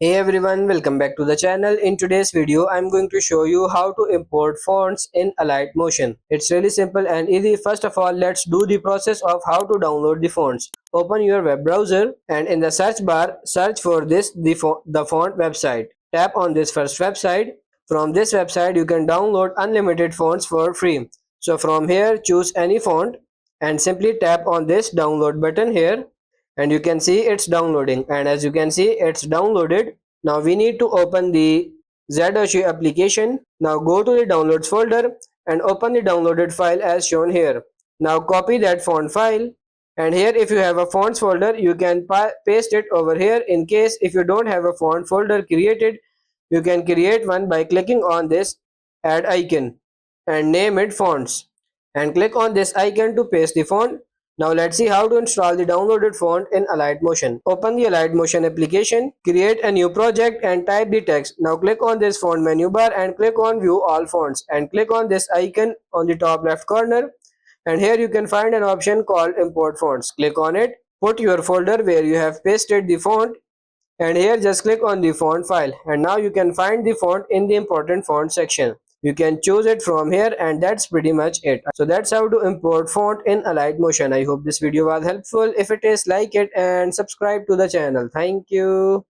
Hey everyone, welcome back to the channel. In today's video, I'm going to show you how to import fonts in Alight Motion. It's really simple and easy. First of all, let's do the process of how to download the fonts. Open your web browser and in the search bar, search for the font website. Tap on this first website. From this website, you can download unlimited fonts for free. So from here, choose any font and simply tap on this download button here and you can see it's downloading, and as you can see it's downloaded. Now we need to open the ZOSHI application. Now go to the downloads folder and open the downloaded file as shown here. Now copy that font file, and here if you have a fonts folder you can paste it over here. In case if you don't have a font folder created, you can create one by clicking on this add icon and name it fonts, and click on this icon to paste the font. Now let's see how to install the downloaded font in Alight Motion. Open the Alight Motion application, create a new project and type the text. Now click on this font menu bar and click on view all fonts and click on this icon on the top left corner, and here you can find an option called import fonts. Click on it, put your folder where you have pasted the font, and here just click on the font file, and now you can find the font in the important font section. You can choose it from here, and that's pretty much it. So that's how to import font in Alight Motion. I hope this video was helpful. If it is, like it and subscribe to the channel. Thank you.